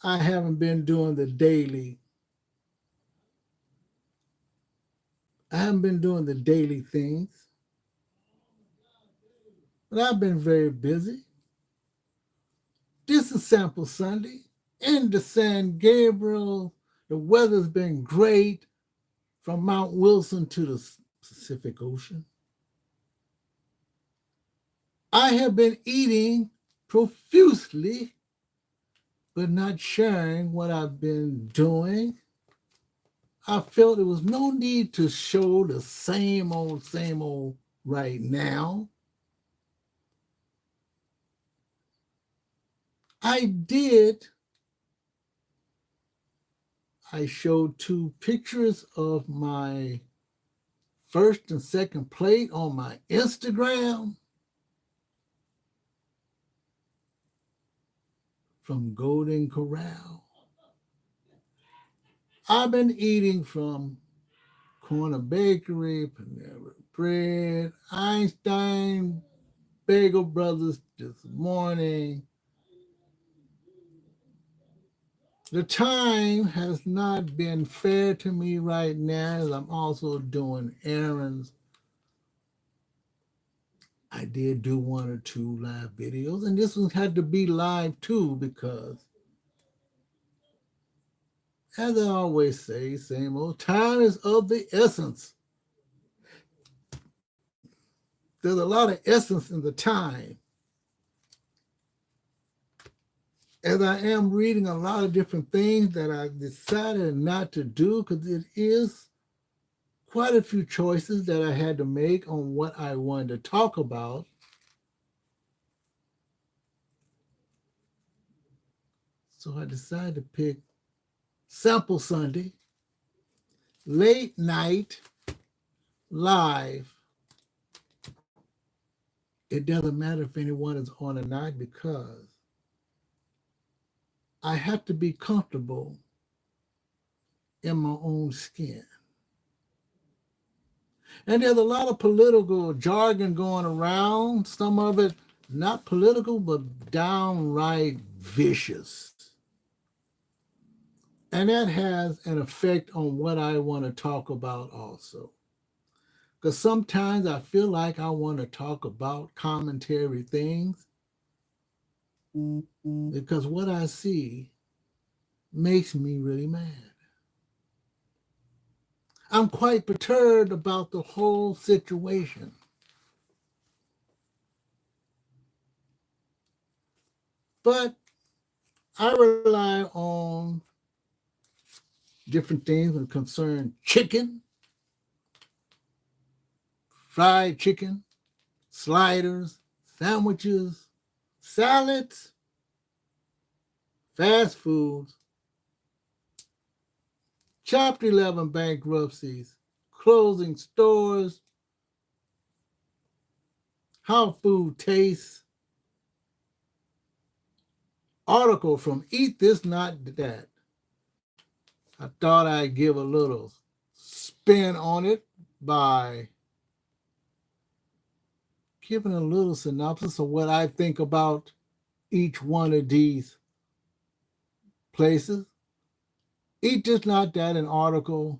I haven't been doing the daily. I haven't been doing the daily things, but I've been very busy. This is Sample Sunday in the San Gabriel. The weather's been great from Mount Wilson to the Pacific Ocean. I have been eating profusely, but not sharing what I've been doing. I felt there was no need to show the same old right now. I did. I showed two pictures of my first and second plate on my Instagram from Golden Corral. I've been eating from Corner Bakery, Panera Bread, Einstein, Bagel Brothers this morning. The time has not been fair to me right now as I'm also doing errands. I did do one or two live videos, and this one had to be live too because, as I always say, same old, time is of the essence. There's a lot of essence in the time. As I am reading a lot of different things that I decided not to do because it is quite a few choices that I had to make on what I wanted to talk about. So I decided to pick Sample Sunday, late night, live. It doesn't matter if anyone is on or not because I have to be comfortable in my own skin. And there's a lot of political jargon going around, some of it not political, but downright vicious. And that has an effect on what I want to talk about also. Because sometimes I feel like I want to talk about commentary things because what I see makes me really mad. I'm quite perturbed about the whole situation. But I rely on different things that concern chicken, fried chicken, sliders, sandwiches, salads, fast foods, Chapter 11 bankruptcies, closing stores, how food tastes, article from Eat This Not That. I thought I'd give a little spin on it by giving a little synopsis of what I think about each one of these places. Eat This Not That, an article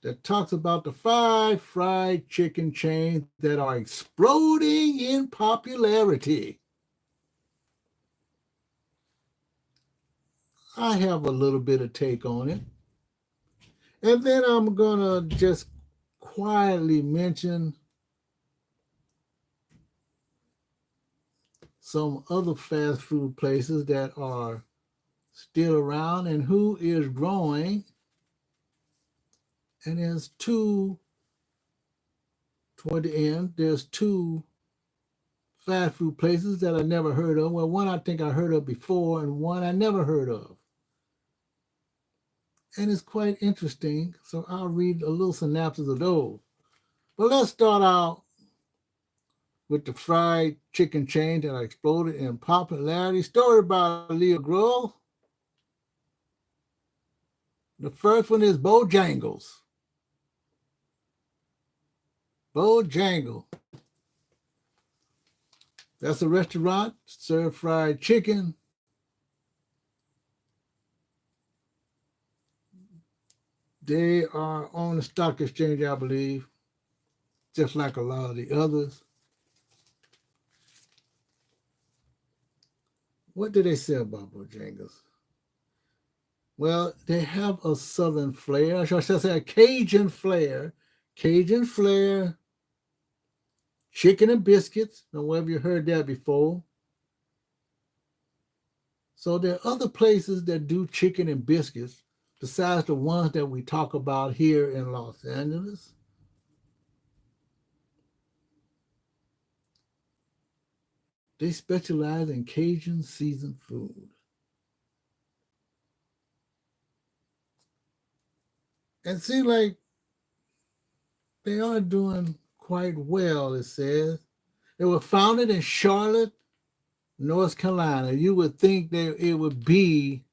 that talks about the 5 fried chicken chains that are exploding in popularity. I have a little bit of take on it. And then I'm going to just quietly mention some other fast food places that are still around and who is growing. And there's two, toward the end, there's two fast food places that I never heard of. Well, one I think I heard of before and one I never heard of. And it's quite interesting. So I'll read a little synopsis of those. But let's start out with the fried chicken chain that exploded in popularity. Story by Leah Grohl. The first one is Bojangles. Bojangle. That's a restaurant, serve fried chicken, They are on the stock exchange, I believe, just like a lot of the others. What do they say about Bojangles? Well, they have a southern flair. I should say a Cajun flair. Cajun flair, chicken and biscuits. Now, where have you heard that before? So there are other places that do chicken and biscuits besides the ones that we talk about here in Los Angeles. They specialize in Cajun seasoned food. And it seems like they are doing quite well, it says. They were founded in Charlotte, North Carolina. You would think that it would be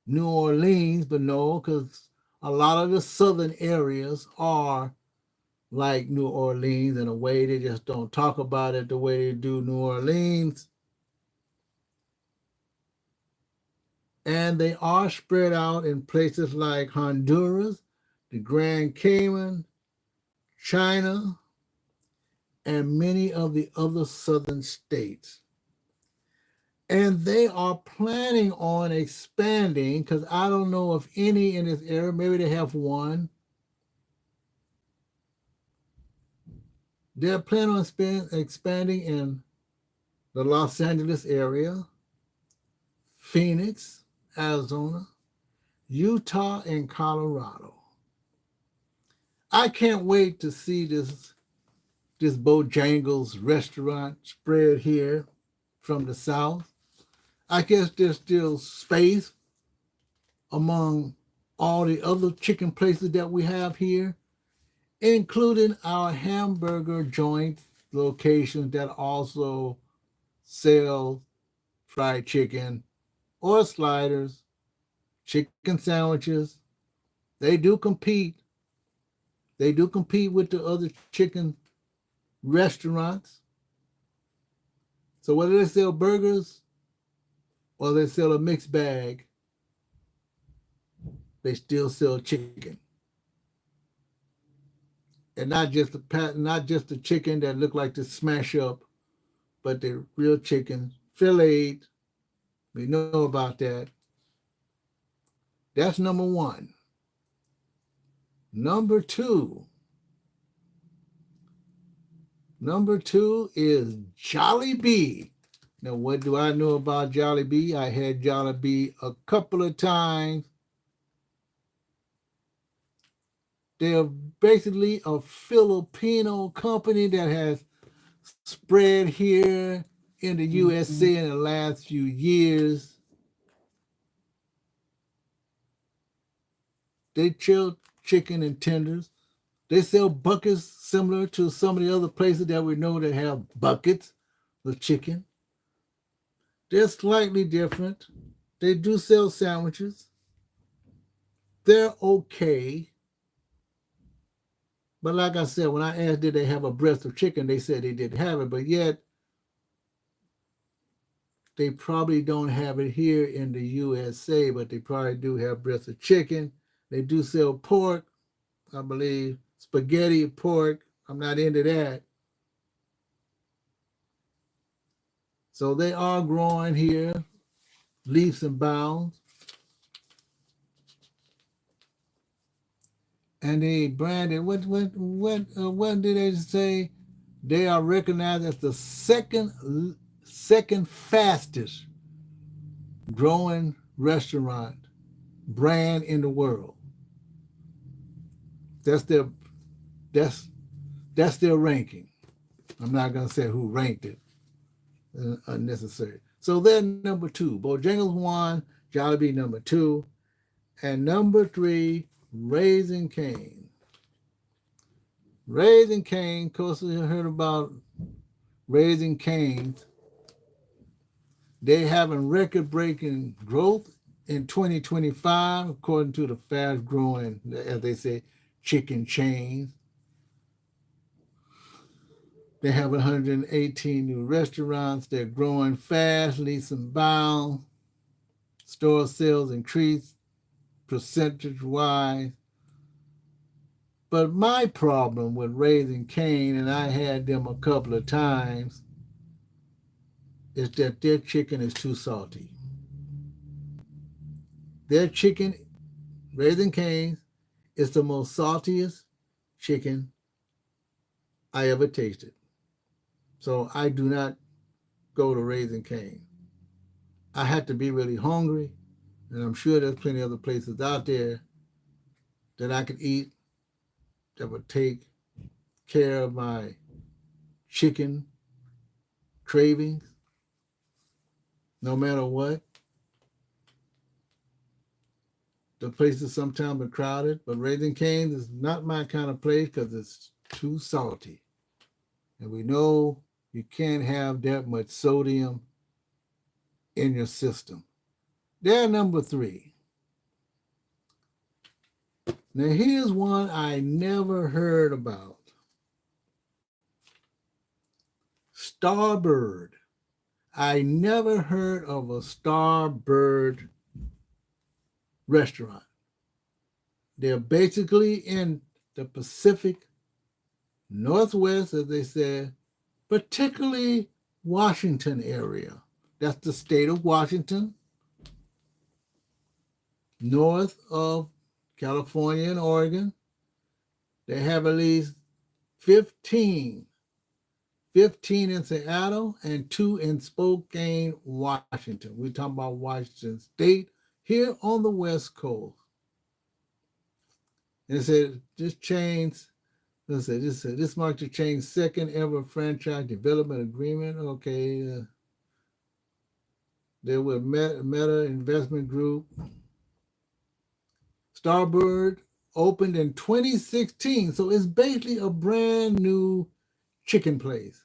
New Orleans, but no, because a lot of the southern areas are like New Orleans in a way. They just don't talk about it the way they do New Orleans. And they are spread out in places like Honduras, the Grand Cayman, China, and many of the other southern states. And they are planning on expanding, because I don't know of any in this area. Maybe they have one. They're planning on expanding in the Los Angeles area, Phoenix, Arizona, Utah, and Colorado. I can't wait to see this Bojangles restaurant spread here from the South. I guess there's still space among all the other chicken places that we have here, including our hamburger joint locations that also sell fried chicken or sliders, chicken sandwiches. They do compete. They do compete with the other chicken restaurants. So whether they sell burgers or they sell a mixed bag, they still sell chicken. And not just the chicken that look like to smash up, but the real chicken, filleted. We know about that. That's number one. Number two is Jollibee. Now, what do I know about Jollibee? I had Jollibee a couple of times. They're basically a Filipino company that has spread here in the USA in the last few years. They sell chicken and tenders. They sell buckets similar to some of the other places that we know that have buckets of chicken. They're slightly different. They do sell sandwiches. They're okay. But like I said, when I asked did they have a breast of chicken, they said they didn't have it. But yet, they probably don't have it here in the USA, but they probably do have breast of chicken. They do sell pork, I believe, spaghetti pork. I'm not into that. So they are growing here, leaps and bounds. And they branded, what did they say? They are recognized as the second fastest growing restaurant brand in the world. That's their ranking. I'm not gonna say who ranked it. Unnecessary. So they're number two. Bojangles one, Jollibee number two, and number three, Raising Cane. Raising Cane, of course, you heard about Raising Cane's. They having record-breaking growth in 2025, according to the fast-growing, as they say, chicken chains. They have 118 new restaurants. They're growing fast, leaps and bounds. Store sales increase percentage-wise. But my problem with Raising Cane, and I had them a couple of times, is that their chicken is too salty. Their chicken, Raising Cane's, is the most saltiest chicken I ever tasted. So I do not go to Raising Cane. I had to be really hungry, and I'm sure there's plenty of other places out there that I could eat that would take care of my chicken cravings, no matter what. The places sometimes are crowded, but Raising Cane's is not my kind of place because it's too salty. And we know you can't have that much sodium in your system. They're number 3. Now, here's one I never heard about. Starbird. I never heard of a Starbird restaurant. They're basically in the Pacific Northwest, as they said, particularly Washington area. That's the state of Washington, north of California and Oregon. They have at least 15 in Seattle and 2 in Spokane, Washington. We're talking about Washington State here on the West Coast. And it said this marks the chain's second ever franchise development agreement. Okay, they were Meta Investment Group. Starbird opened in 2016, so it's basically a brand new chicken place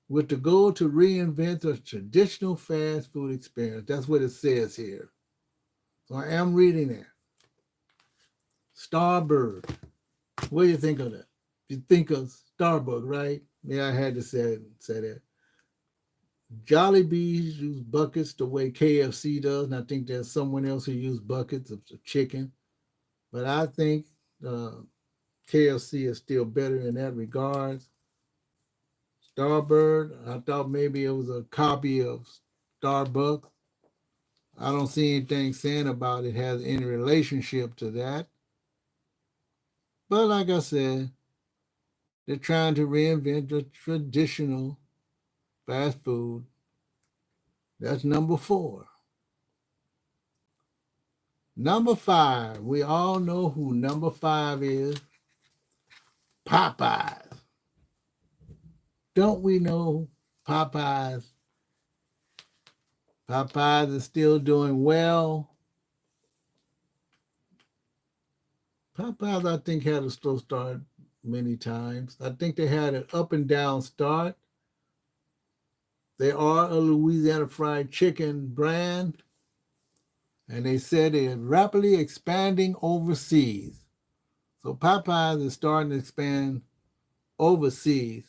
with the goal to reinvent a traditional fast food experience. That's what it says here. So I am reading that. Starbird. What do you think of that? You think of Starbucks, right? Yeah, I had to say that. Jollibee's use buckets the way KFC does, and I think there's someone else who uses buckets of chicken. But I think KFC is still better in that regard. Starbird, I thought maybe it was a copy of Starbucks. I don't see anything saying about it has any relationship to that. But like I said, they're trying to reinvent the traditional fast food. That's number 4. Number 5. We all know who number 5 is. Popeyes. Don't we know Popeyes? Popeyes is still doing well. Popeyes, I think, had a slow start many times. I think they had an up and down start. They are a Louisiana fried chicken brand, and they said they're rapidly expanding overseas. So Popeyes is starting to expand overseas.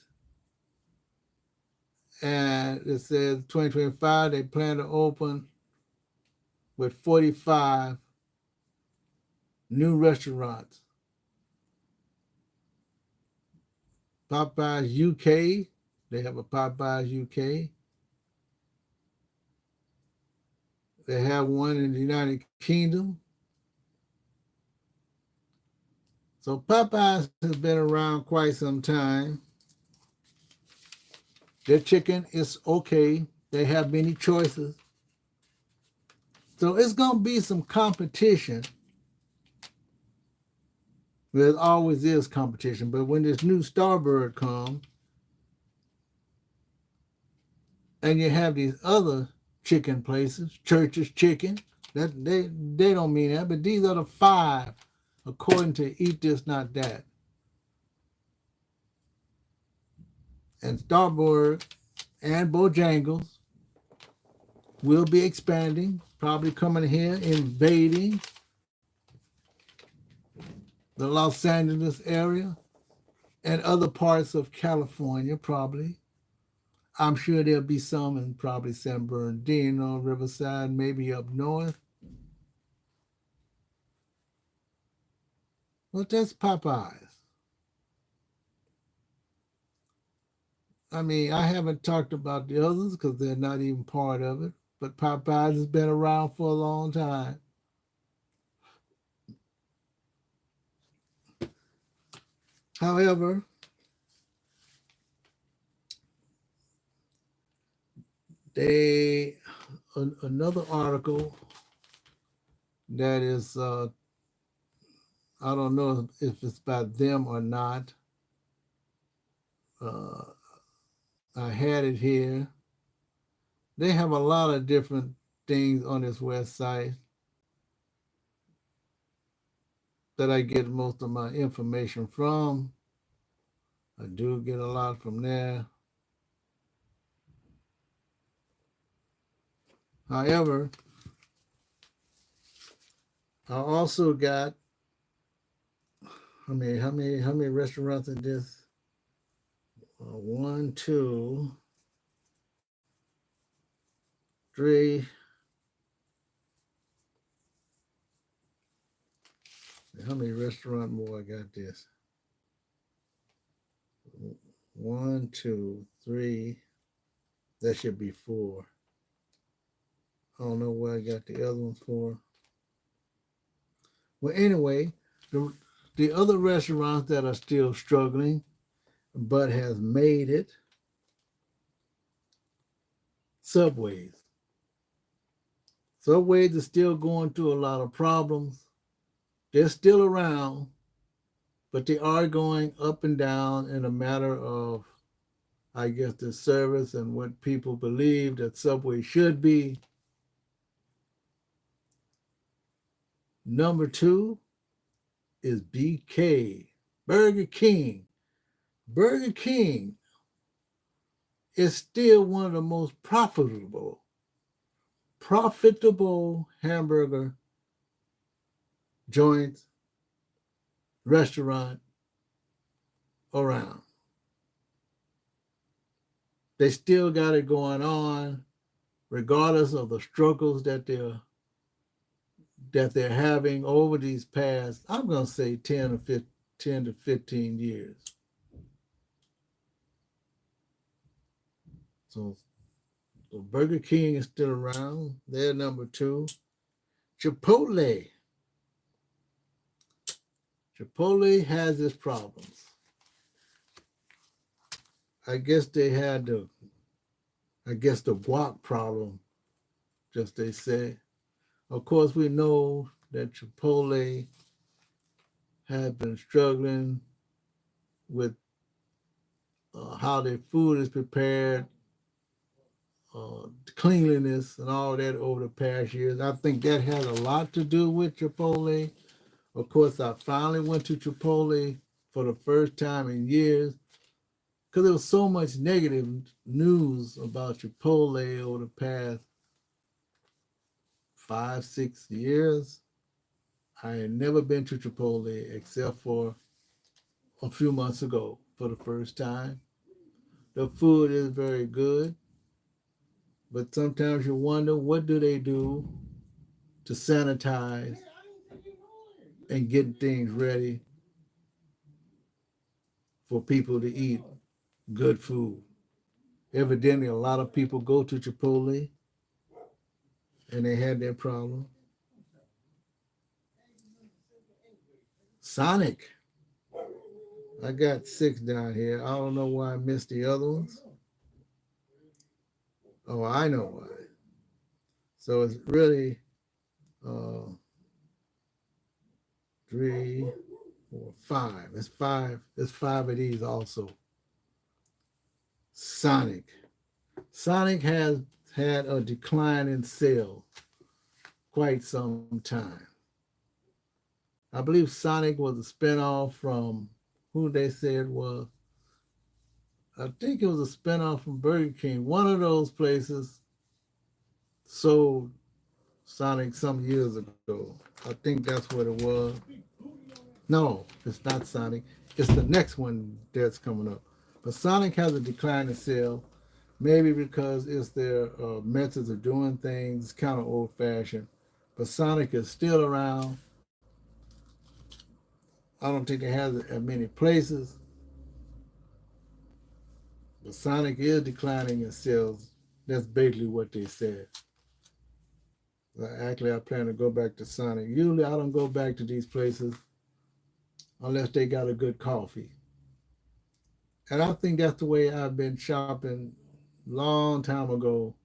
And it says 2025, they plan to open with 45 new restaurants. Popeyes UK, they have a Popeyes UK. They have one in the United Kingdom. So Popeyes has been around quite some time. Their chicken is okay. They have many choices. So it's going to be some competition. There always is competition, but when this new Starbird comes, and you have these other chicken places, Church's Chicken, that they don't mean that, but these are the 5, according to Eat This Not That. And Starbird and Bojangles will be expanding, probably coming here, invading the Los Angeles area and other parts of California, probably. I'm sure there'll be some in probably San Bernardino, Riverside, maybe up north. Well, that's Popeyes. I mean, I haven't talked about the others because they're not even part of it, but Popeyes has been around for a long time. However, they another article that is I don't know if it's by them or not. Uh, I had it here. They have a lot of different things on this website that I get most of my information from. I do get a lot from there. However, I also got how many restaurants in this? One, two, three. How many restaurant more I got this? One, two, three. That should be four. I don't know where I got the other ones for. Well, anyway, the other restaurants that are still struggling but has made it, Subways. Subways is still going through a lot of problems. They're still around, but they are going up and down in a matter of, I guess, the service and what people believe that Subway should be. Number two is BK, Burger King. Burger King is still one of the most profitable hamburger joints, restaurant around. They still got it going on, regardless of the struggles that they're having over these past, I'm going to say 10 to 15 years. So Burger King is still around. They're number two. Chipotle. Chipotle has its problems. I guess they had the guac problem, just they say. Of course, we know that Chipotle has been struggling with how their food is prepared, cleanliness, and all that over the past years. I think that had a lot to do with Chipotle. Of course, I finally went to Chipotle for the first time in years because there was so much negative news about Chipotle over the past 5, 6 years. I had never been to Chipotle except for a few months ago for the first time. The food is very good, but sometimes you wonder what do they do to sanitize and get things ready for people to eat good food. Evidently, a lot of people go to Chipotle and they had their problem. Sonic. I got 6 down here. I don't know why I missed the other ones. Oh, I know why. So it's really uh, 3, 4, 5. It's five. It's 5 of these also. Sonic. Sonic has had a decline in sales quite some time. I believe Sonic was a spinoff from who they said was. I think it was a spinoff from Burger King. One of those places sold Sonic some years ago. I think that's what it was. No, it's not Sonic. It's the next one that's coming up. But Sonic has a decline in sales, maybe because it's their methods of doing things, kind of old fashioned. But Sonic is still around. I don't think they have as many places. But Sonic is declining in sales. That's basically what they said. Actually, I plan to go back to Sonic. Usually, I don't go back to these places unless they got a good coffee. And I think that's the way I've been shopping long time ago.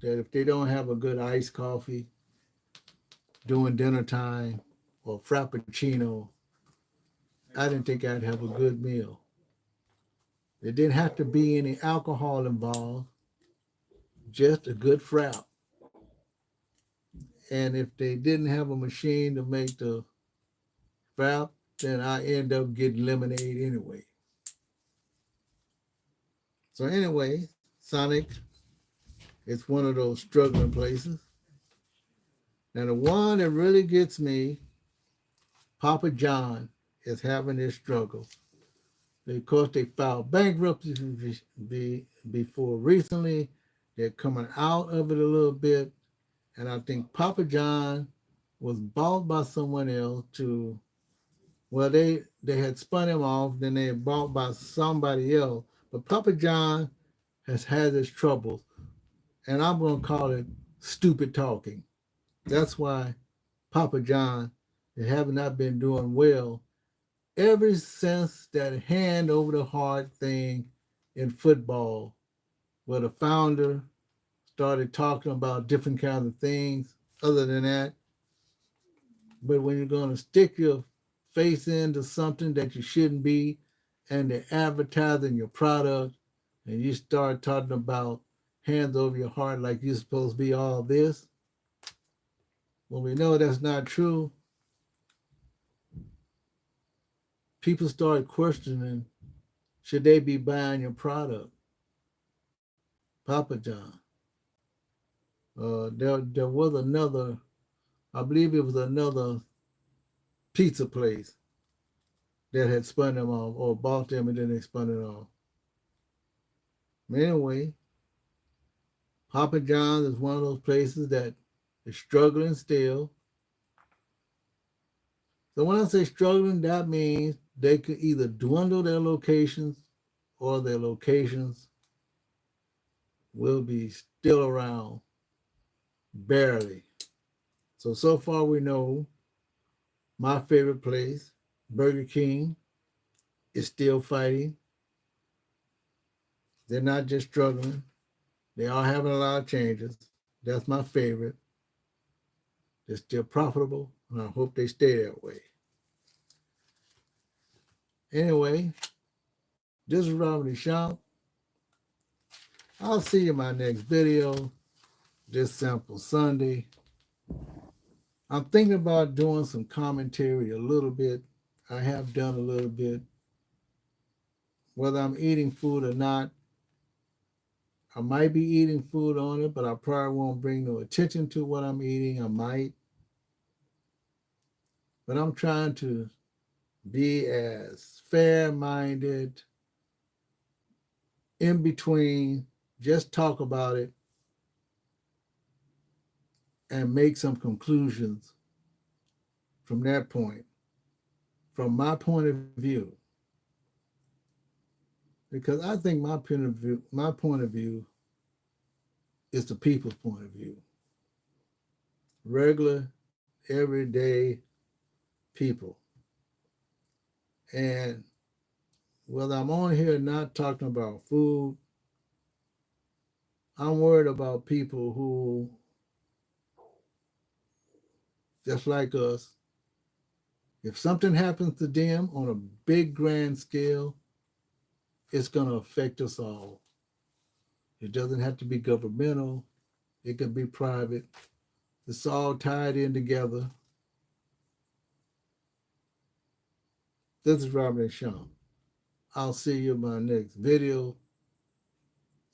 That if they don't have a good iced coffee during dinner time or frappuccino, I didn't think I'd have a good meal. There didn't have to be any alcohol involved, just a good frap. And if they didn't have a machine to make the frap, then I end up getting lemonade anyway. So anyway, Sonic is one of those struggling places. And the one that really gets me, Papa John, is having this struggle. Of course, they filed bankruptcy before recently. They're coming out of it a little bit. And I think Papa John was bought by someone else to, well, they had spun him off, then they had bought by somebody else. But Papa John has had his troubles. And I'm going to call it stupid talking. That's why Papa John have not been doing well ever since that hand over the heart thing in football, where the founder started talking about different kinds of things other than that. But when you're going to stick your face into something that you shouldn't be, and they're advertising your product, and you start talking about hands over your heart like you're supposed to be all this, when we know that's not true, people start questioning, should they be buying your product? Papa John. There was another, I believe it was another pizza place that had spun them off or bought them and then they spun it off. Anyway, Papa John's is one of those places that is struggling still. So when I say struggling, that means they could either dwindle their locations or their locations will be still around barely. So far we know my favorite place, Burger King, is still fighting. They're not just struggling. They are having a lot of changes. That's my favorite. They're still profitable, and I hope they stay that way. Anyway, this is Robert Deschamps. I'll see you in my next video this sample Sunday. I'm thinking about doing some commentary a little bit. I have done a little bit. Whether I'm eating food or not, I might be eating food on it, but I probably won't bring no attention to what I'm eating. I might. But I'm trying to be as fair-minded, in between, just talk about it and make some conclusions from that point, from my point of view. Because I think my point of view is the people's point of view. Regular, everyday people. And whether I'm on here not talking about food, I'm worried about people who, just like us, if something happens to them on a big grand scale, it's going to affect us all. It doesn't have to be governmental. It can be private. It's all tied in together. This is Robert Deschamps. I'll see you in my next video.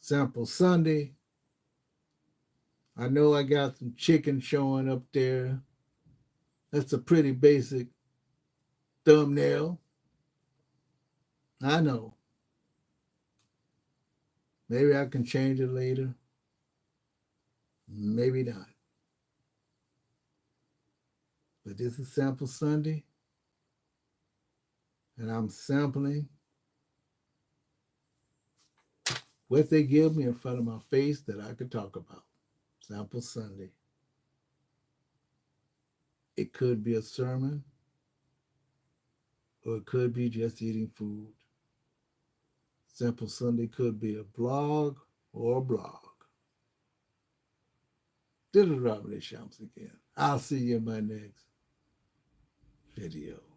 Sample Sunday. I know I got some chicken showing up there. That's a pretty basic thumbnail. I know. Maybe I can change it later. Maybe not. But But this is Sample Sunday, and I'm sampling what they give me in front of my face that I could talk about. Sample Sunday. It could be a sermon, or it could be just eating food. Sample Sunday could be a blog or a blog. This is Robert A. Shams again. I'll see you in my next video.